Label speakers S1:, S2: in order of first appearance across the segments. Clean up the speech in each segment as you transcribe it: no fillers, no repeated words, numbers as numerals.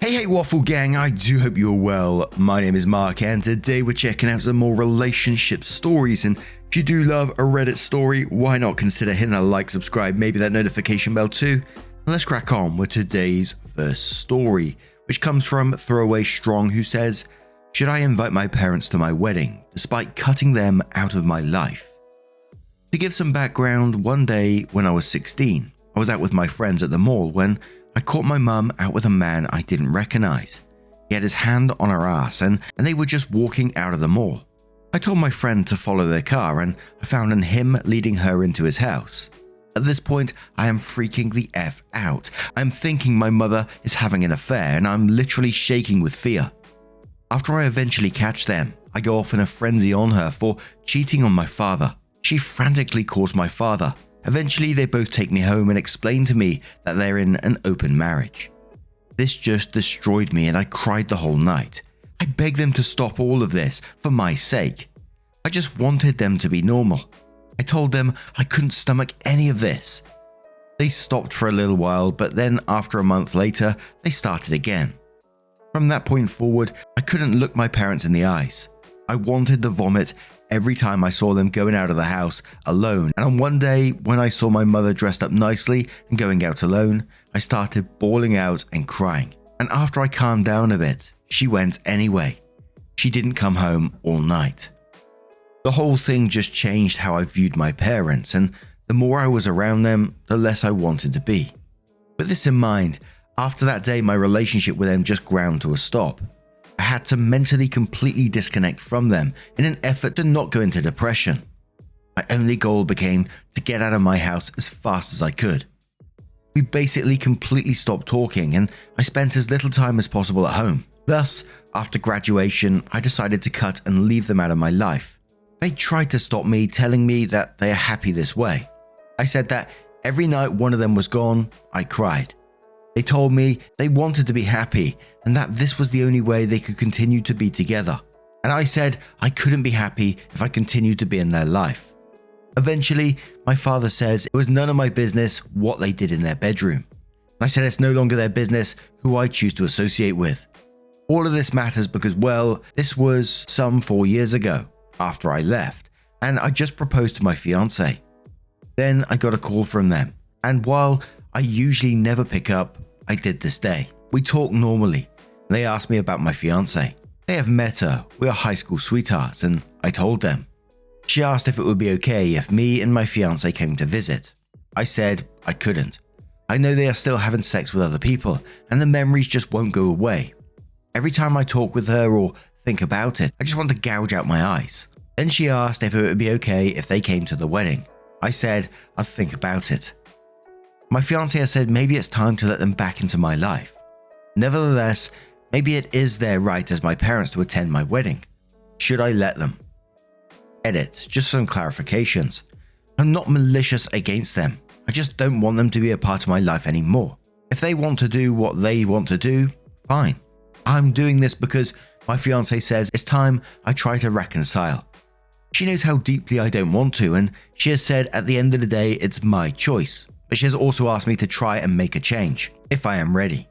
S1: Hey Waffle Gang, I do hope you're well. My name is Mark and today we're checking out some more relationship stories, and if you do love a Reddit story, why not consider hitting a like, subscribe, maybe that notification bell too. And let's crack on with today's first story, which comes from Throwaway Strong, who says, should I invite my parents to my wedding despite cutting them out of my life? To give some background, one day when I was 16, I was out with my friends at the mall when I caught my mum out with a man I didn't recognize. He had his hand on her ass and they were just walking out of the mall. I told my friend to follow their car and I found him leading her into his house. At this point, I am freaking the F out. I'm thinking my mother is having an affair and I'm literally shaking with fear. After I eventually catch them, I go off in a frenzy on her for cheating on my father. She frantically calls my father. Eventually, they both take me home and explain to me that they're in an open marriage. This just destroyed me and I cried the whole night. I begged them to stop all of this for my sake. I just wanted them to be normal. I told them I couldn't stomach any of this. They stopped for a little while, but then after a month later, they started again. From that point forward, I couldn't look my parents in the eyes. I wanted to vomit every time I saw them going out of the house alone, and on one day when I saw my mother dressed up nicely and going out alone, I started bawling out and crying. And after I calmed down a bit, she went anyway. She didn't come home all night. The whole thing just changed how I viewed my parents, and the more I was around them, the less I wanted to be. With this in mind, after that day my relationship with them just ground to a stop. I had to mentally completely disconnect from them in an effort to not go into depression. My only goal became to get out of my house as fast as I could. We basically completely stopped talking and I spent as little time as possible at home. Thus, after graduation, I decided to cut and leave them out of my life. They tried to stop me, telling me that they are happy this way. I said that every night one of them was gone, I cried. They told me they wanted to be happy and that this was the only way they could continue to be together. And I said I couldn't be happy if I continued to be in their life. Eventually, my father says it was none of my business what they did in their bedroom. I said it's no longer their business who I choose to associate with. All of this matters because, well, this was some 4 years ago after I left and I just proposed to my fiance. Then I got a call from them, and while I usually never pick up, I did this day. We talked normally. They asked me about my fiance. They have met her. We are high school sweethearts, and I told them. She asked if it would be okay if me and my fiance came to visit. I said I couldn't. I know they are still having sex with other people, and the memories just won't go away. Every time I talk with her or think about it, I just want to gouge out my eyes. Then she asked if it would be okay if they came to the wedding. I said I'd think about it. My fiancé has said maybe it's time to let them back into my life. Nevertheless, maybe it is their right as my parents to attend my wedding. Should I let them? Edit, just some clarifications. I'm not malicious against them. I just don't want them to be a part of my life anymore. If they want to do what they want to do, fine. I'm doing this because my fiancé says it's time I try to reconcile. She knows how deeply I don't want to, and she has said at the end of the day it's my choice. But she has also asked me to try and make a change, if I am ready.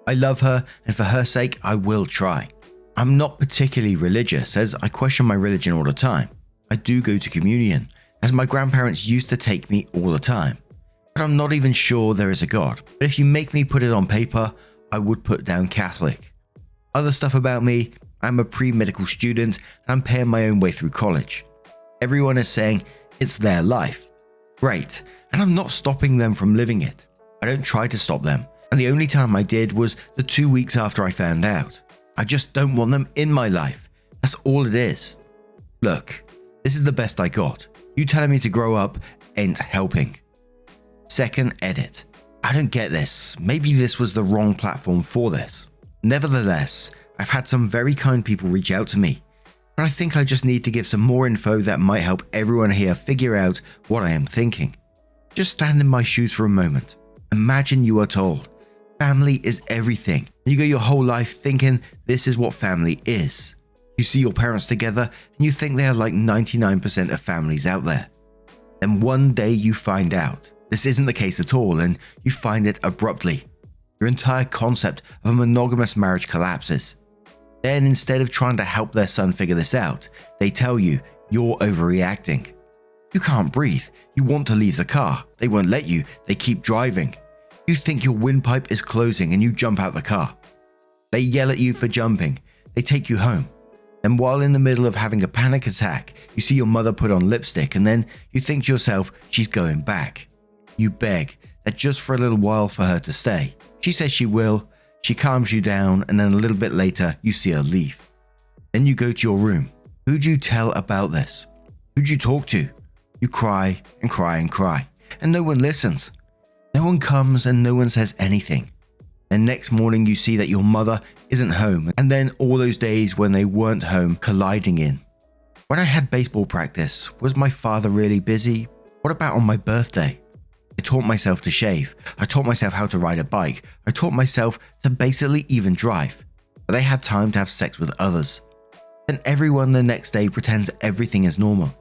S1: I love her, and for her sake, I will try. I'm not particularly religious, as I question my religion all the time. I do go to communion, as my grandparents used to take me all the time. But I'm not even sure there is a God. But if you make me put it on paper, I would put down Catholic. Other stuff about me, I'm a pre-medical student, and I'm paying my own way through college. Everyone is saying it's their life. Great. And I'm not stopping them from living it. I don't try to stop them, and the only time I did was the 2 weeks after I found out. I just don't want them in my life. That's all it is. Look, this is the best I got. You telling me to grow up ain't helping. Second edit. I don't get this. Maybe this was the wrong platform for this. Nevertheless, I've had some very kind people reach out to me, but I think I just need to give some more info that might help everyone here figure out what I am thinking. Just stand in my shoes for a moment. Imagine you are told, family is everything. You go your whole life thinking this is what family is. You see your parents together and you think they are like 99% of families out there. Then one day you find out this isn't the case at all and you find it abruptly. Your entire concept of a monogamous marriage collapses. Then, instead of trying to help their son figure this out, they tell you you're overreacting. You can't breathe. You want to leave the car. They won't let you. They keep driving. You think your windpipe is closing and you jump out the car. They yell at you for jumping. They take you home. And while in the middle of having a panic attack, you see your mother put on lipstick and then you think to yourself she's going back. You beg that just for a little while for her to stay. She says she will. She calms you down, and then a little bit later you see her leave. Then you go to your room. Who do you tell about this? Who do you talk to? You cry and cry and cry, and no one listens. No one comes and no one says anything. And next morning you see that your mother isn't home, and then all those days when they weren't home colliding in. When I had baseball practice, was my father really busy? What about on my birthday? I taught myself to shave. I taught myself how to ride a bike. I taught myself to basically even drive. But they had time to have sex with others. Then everyone the next day pretends everything is normal.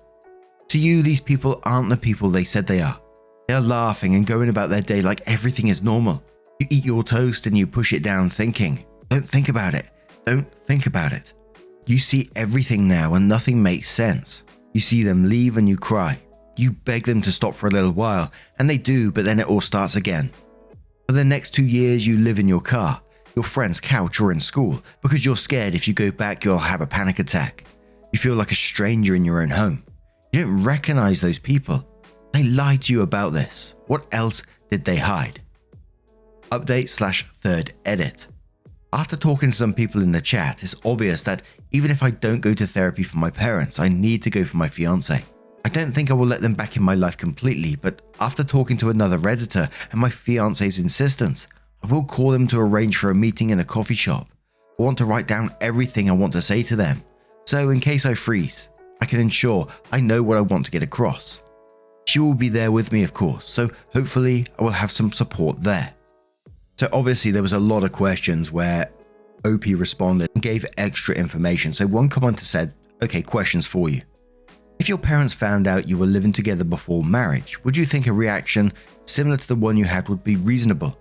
S1: To you, these people aren't the people they said they are. They are laughing and going about their day like everything is normal. You eat your toast and you push it down thinking, don't think about it. Don't think about it. You see everything now and nothing makes sense. You see them leave and you cry. You beg them to stop for a little while, and they do, but then it all starts again. For the next 2 years, you live in your car, your friend's couch, or in school, because you're scared if you go back, you'll have a panic attack. You feel like a stranger in your own home. You don't recognize those people. They lied to you about this. What else did they hide? Update/third edit. After talking to some people in the chat, it's obvious that even if I don't go to therapy for my parents, I need to go for my fiance. I don't think I will let them back in my life completely, but after talking to another Redditor and my fiance's insistence, I will call them to arrange for a meeting in a coffee shop. I want to write down everything I want to say to them, so in case I freeze, I can ensure I know what I want to get across. She will be there with me, of course, so hopefully I will have some support there. So obviously there was a lot of questions where OP responded and gave extra information, so one commenter said, okay, questions for you. If your parents found out you were living together before marriage, would you think a reaction similar to the one you had would be reasonable?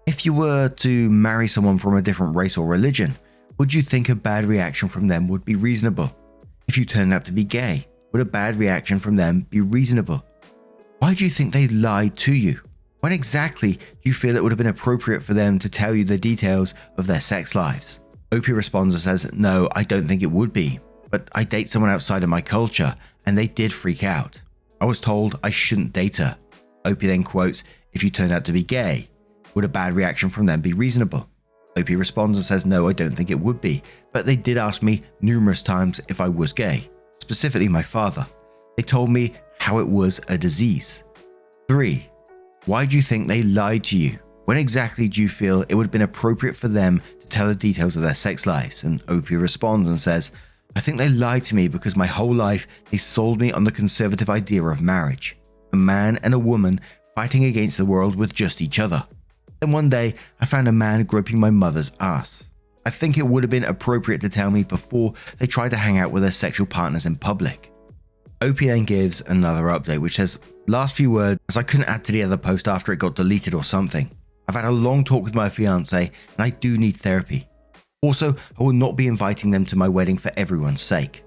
S1: If you were to marry someone from a different race or religion, would you think a bad reaction from them would be reasonable? If you turned out to be gay, would a bad reaction from them be reasonable? Why do you think they lied to you? When exactly do you feel it would have been appropriate for them to tell you the details of their sex lives? OP responds and says, no, I don't think it would be. But I date someone outside of my culture, and they did freak out. I was told I shouldn't date her. OP then quotes, if you turned out to be gay, would a bad reaction from them be reasonable? OP responds and says, no, I don't think it would be, but they did ask me numerous times if I was gay, specifically my father. They told me how it was a disease. 3. Why do you think they lied to you? When exactly do you feel it would have been appropriate for them to tell the details of their sex lives? And OP responds and says, I think they lied to me because my whole life they sold me on the conservative idea of marriage. A man and a woman fighting against the world with just each other. Then one day I found a man groping my mother's ass. I think it would have been appropriate to tell me before they tried to hang out with their sexual partners in public. OP then gives another update which says, last few words as I couldn't add to the other post after it got deleted or something. I've had a long talk with my fiance and I do need therapy. Also, I will not be inviting them to my wedding for everyone's sake.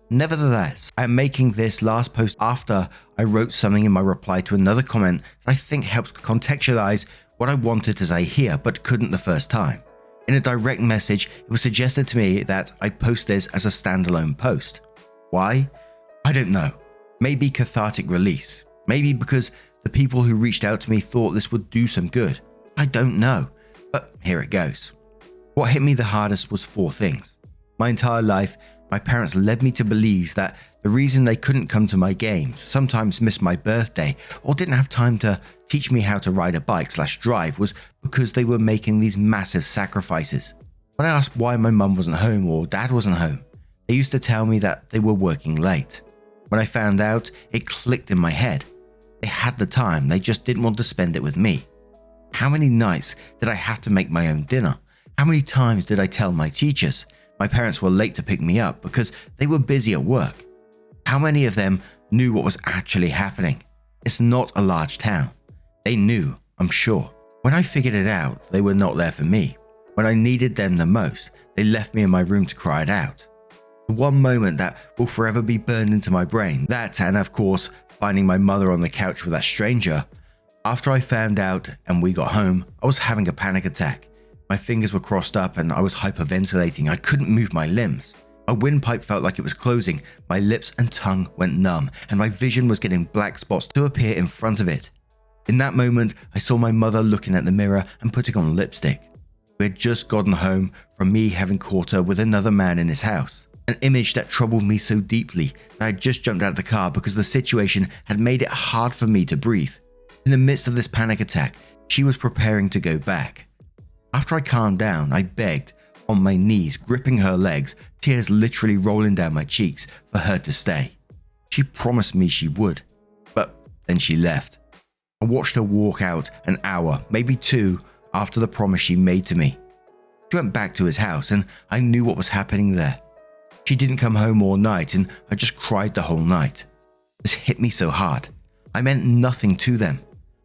S1: Nevertheless, I am making this last post after I wrote something in my reply to another comment that I think helps contextualize what I wanted to say here but couldn't the first time. In a direct message, it was suggested to me that I post this as a standalone post. Why? I don't know. Maybe cathartic release. Maybe because the people who reached out to me thought this would do some good. I don't know, but here it goes. What hit me the hardest was 4 things. My entire life, my parents led me to believe that the reason they couldn't come to my games, sometimes miss my birthday, or didn't have time to teach me how to ride a bike/drive was because they were making these massive sacrifices. When I asked why my mum wasn't home or dad wasn't home, they used to tell me that they were working late. When I found out, it clicked in my head. They had the time, they just didn't want to spend it with me. How many nights did I have to make my own dinner? How many times did I tell my teachers my parents were late to pick me up because they were busy at work? How many of them knew what was actually happening? It's not a large town. They knew, I'm sure. When I figured it out, they were not there for me. When I needed them the most, they left me in my room to cry it out. The one moment that will forever be burned into my brain, that and of course, finding my mother on the couch with that stranger. After I found out and we got home, I was having a panic attack. My fingers were crossed up and I was hyperventilating. I couldn't move my limbs. My windpipe felt like it was closing, my lips and tongue went numb, and my vision was getting black spots to appear in front of it. In that moment, I saw my mother looking at the mirror and putting on lipstick. We had just gotten home from me having caught her with another man in his house. An image that troubled me so deeply that I had just jumped out of the car because the situation had made it hard for me to breathe. In the midst of this panic attack, she was preparing to go back. After I calmed down, I begged, on my knees, gripping her legs, tears literally rolling down my cheeks, for her to stay. She promised me she would, but then she left. I watched her walk out an hour, maybe two, after the promise she made to me. She went back to his house and I knew what was happening there. She didn't come home all night and I just cried the whole night. This hit me so hard. I meant nothing to them.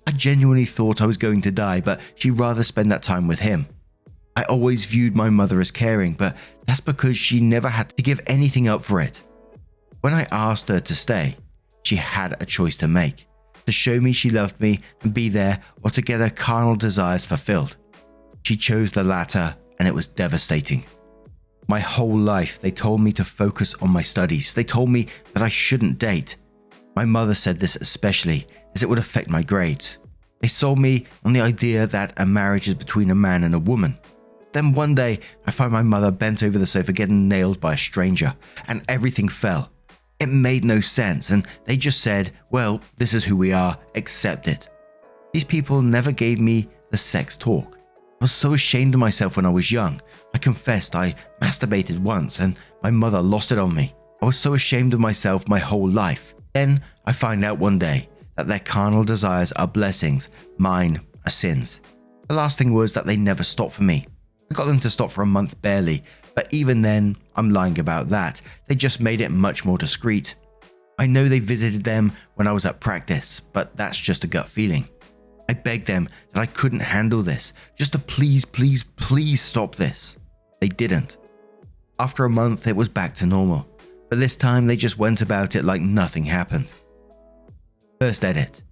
S1: I genuinely thought I was going to die, but she'd rather spend that time with him. I always viewed my mother as caring, but that's because she never had to give anything up for it. When I asked her to stay, she had a choice to make, to show me she loved me and be there, or to get her carnal desires fulfilled. She chose the latter, and it was devastating. My whole life, they told me to focus on my studies. They told me that I shouldn't date. My mother said this especially, as it would affect my grades. They sold me on the idea that a marriage is between a man and a woman. Then one day, I find my mother bent over the sofa getting nailed by a stranger, and everything fell. It made no sense, and they just said, well, this is who we are, accept it. These people never gave me the sex talk. I was so ashamed of myself when I was young. I confessed I masturbated once, and my mother lost it on me. I was so ashamed of myself my whole life. Then I find out one day that their carnal desires are blessings, mine are sins. The last thing was that they never stopped for me. I got them to stop for a month barely, but even then, I'm lying about that. They just made it much more discreet. I know they visited them when I was at practice, but that's just a gut feeling. I begged them that I couldn't handle this, just to please, please, please stop this. They didn't. After a month, it was back to normal, but this time they just went about it like nothing happened. First edit.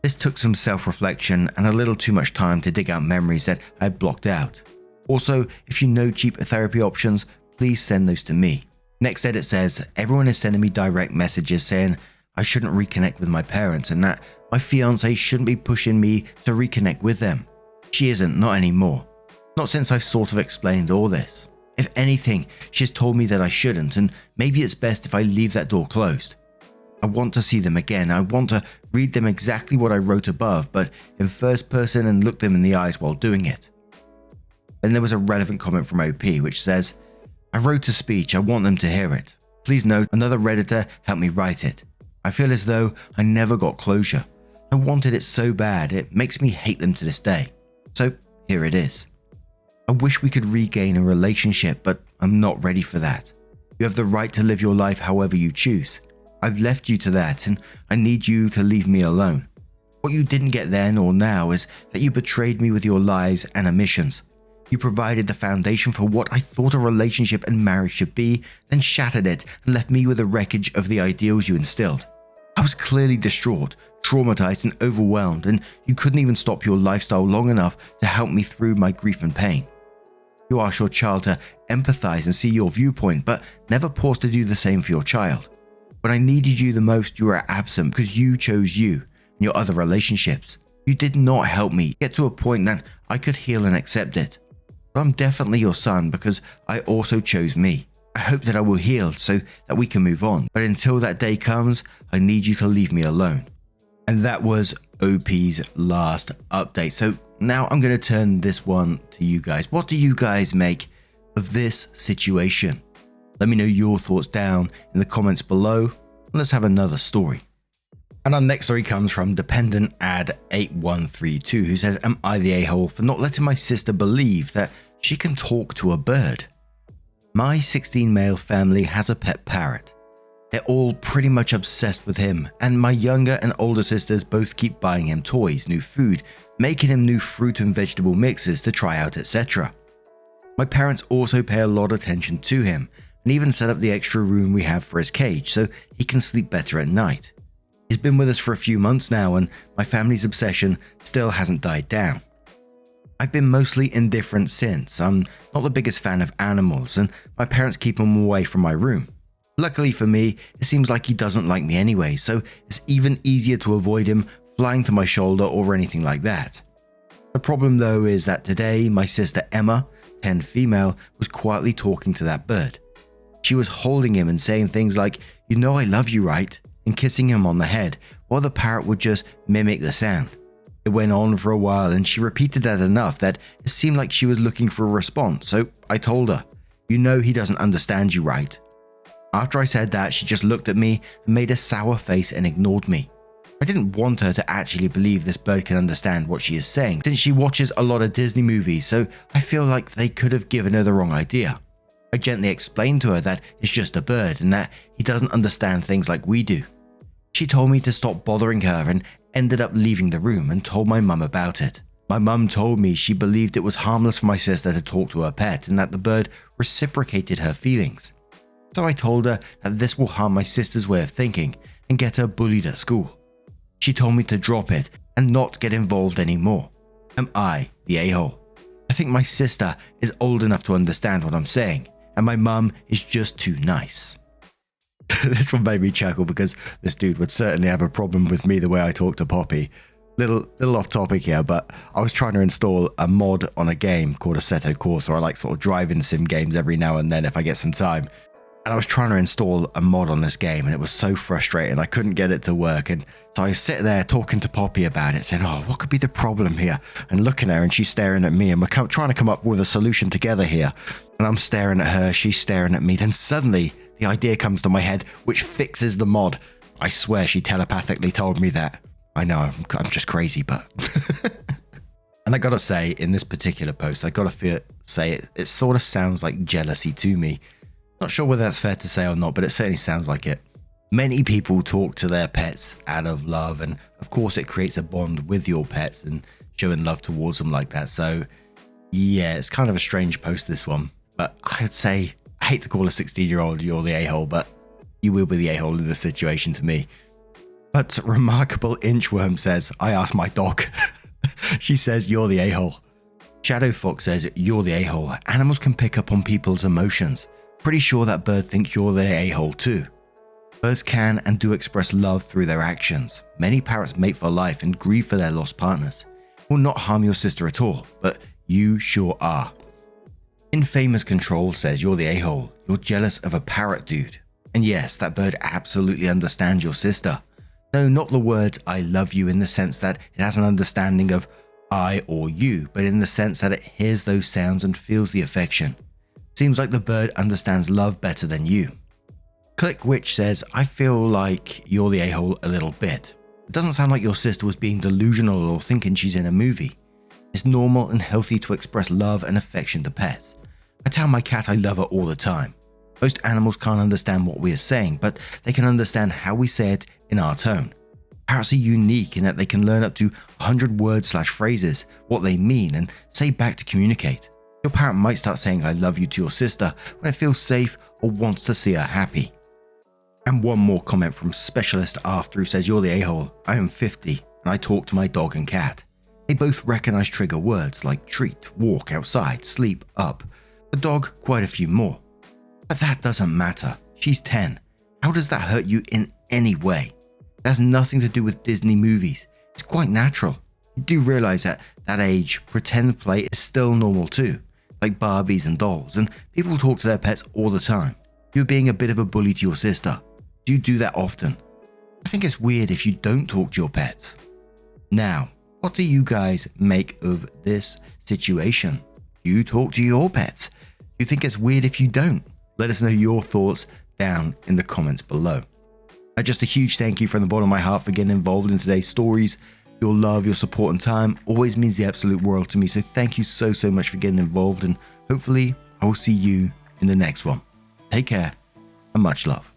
S1: This took some self-reflection and a little too much time to dig out memories that I had blocked out. Also, if you know cheap therapy options, please send those to me. Next edit says, everyone is sending me direct messages saying I shouldn't reconnect with my parents and that my fiancée shouldn't be pushing me to reconnect with them. She isn't, not anymore. Not since I've sort of explained all this. If anything, she has told me that I shouldn't, and maybe it's best if I leave that door closed. I want to see them again. I want to read them exactly what I wrote above, but in first person and look them in the eyes while doing it. Then there was a relevant comment from OP which says, I wrote a speech, I want them to hear it. Please note, another Redditor helped me write it. I feel as though I never got closure. I wanted it so bad, it makes me hate them to this day. So here it is. I wish we could regain a relationship, but I'm not ready for that. You have the right to live your life however you choose. I've left you to that, and I need you to leave me alone. What you didn't get then or now is that you betrayed me with your lies and omissions. You provided the foundation for what I thought a relationship and marriage should be, then shattered it and left me with the wreckage of the ideals you instilled. I was clearly distraught, traumatized and overwhelmed, and you couldn't even stop your lifestyle long enough to help me through my grief and pain. You asked your child to empathize and see your viewpoint, but never paused to do the same for your child. When I needed you the most, you were absent because you chose you and your other relationships. You did not help me get to a point that I could heal and accept it. But I'm definitely your son because I also chose me. I hope that I will heal so that we can move on. But until that day comes, I need you to leave me alone. And that was OP's last update. So now I'm going to turn this one to you guys. What do you guys make of this situation? Let me know your thoughts down in the comments below. And let's have another story. And our next story comes from Dependent Ad 8132, who says, am I the a-hole for not letting my sister believe that she can talk to a bird? My 16 male family has a pet parrot. They're all pretty much obsessed with him, and my younger and older sisters both keep buying him toys, new food, making him new fruit and vegetable mixes to try out, etc. My parents also pay a lot of attention to him, and even set up the extra room we have for his cage so he can sleep better at night. He's been with us for a few months now, and my family's obsession still hasn't died down. I've been mostly indifferent since. I'm not the biggest fan of animals, and my parents keep him away from my room. Luckily for me, it seems like he doesn't like me anyway, so it's even easier to avoid him flying to my shoulder or anything like that. The problem though is that today my sister Emma, 10 female, was quietly talking to that bird. She was holding him and saying things like, "You know I love you, right?" and kissing him on the head, while the parrot would just mimic the sound. It went on for a while and she repeated that enough that it seemed like she was looking for a response, so I told her, "You know he doesn't understand you, right?" After I said that, she just looked at me and made a sour face and ignored me. I didn't want her to actually believe this bird can understand what she is saying, since she watches a lot of Disney movies, so I feel like they could have given her the wrong idea. I gently explained to her that it's just a bird and that he doesn't understand things like we do. She told me to stop bothering her and ended up leaving the room and told my mum about it. My mum told me she believed it was harmless for my sister to talk to her pet and that the bird reciprocated her feelings. So I told her that this will harm my sister's way of thinking and get her bullied at school. She told me to drop it and not get involved anymore. Am I the a-hole? I think my sister is old enough to understand what I'm saying, and my mum is just too nice. This one made me chuckle because this dude would certainly have a problem with me the way I talk to Poppy. Little off topic here, but I was trying to install a mod on a game called Assetto Corsa. I like sort of driving sim games every now and then if I get some time. And I was trying to install a mod on this game and it was so frustrating. I couldn't get it to work. And so I sit there talking to Poppy about it, saying, "Oh, what could be the problem here?" And looking at her and she's staring at me and we're trying to come up with a solution together here. And I'm staring at her, she's staring at me. Then suddenly the idea comes to my head, which fixes the mod. I swear she telepathically told me that. I know, I'm just crazy, but... And I gotta say, in this particular post, I gotta say it sort of sounds like jealousy to me. Not sure whether that's fair to say or not, but it certainly sounds like it. Many people talk to their pets out of love, and of course it creates a bond with your pets and showing love towards them like that. So yeah, it's kind of a strange post, this one. But I'd say, I hate to call a 16-year-old you're the a-hole, but you will be the a-hole in this situation to me. But Remarkable Inchworm says, "I asked my dog." She says, "You're the a-hole." Shadow Fox says, "You're the a-hole. Animals can pick up on people's emotions. Pretty sure that bird thinks you're the a-hole too. Birds can and do express love through their actions. Many parrots mate for life and grieve for their lost partners. Will not harm your sister at all, but you sure are." Infamous Control says, "You're the a-hole. You're jealous of a parrot, dude." And yes, that bird absolutely understands your sister. No, not the words "I love you" in the sense that it has an understanding of I or you, but in the sense that it hears those sounds and feels the affection. Seems like the bird understands love better than you. Click Witch says, "I feel like you're the a-hole a little bit. It doesn't sound like your sister was being delusional or thinking she's in a movie. It's normal and healthy to express love and affection to pets. I tell my cat I love her all the time. Most animals can't understand what we are saying, but they can understand how we say it in our tone. Parrots are unique in that they can learn up to 100 words/phrases, what they mean, and say back to communicate. Your parrot might start saying I love you to your sister when it feels safe or wants to see her happy." And one more comment from Specialist After, who says, "You're the a-hole. I am 50 and I talk to my dog and cat. They both recognize trigger words like treat, walk, outside, sleep, up. The dog quite a few more. But that doesn't matter. She's 10. How does that hurt you in any way? It has nothing to do with Disney movies. It's quite natural. You do realize at that age, pretend play is still normal too, like Barbies and dolls, and people talk to their pets all the time. You're being a bit of a bully to your sister. Do you do that often? I think it's weird if you don't talk to your pets. Now, what do you guys make of this situation? Do you talk to your pets? Do you think it's weird if you don't? Let us know your thoughts down in the comments below. Just a huge thank you from the bottom of my heart for getting involved in today's stories. Your love, your support and time always means the absolute world to me. So thank you so much for getting involved, and hopefully I will see you in the next one. Take care and much love.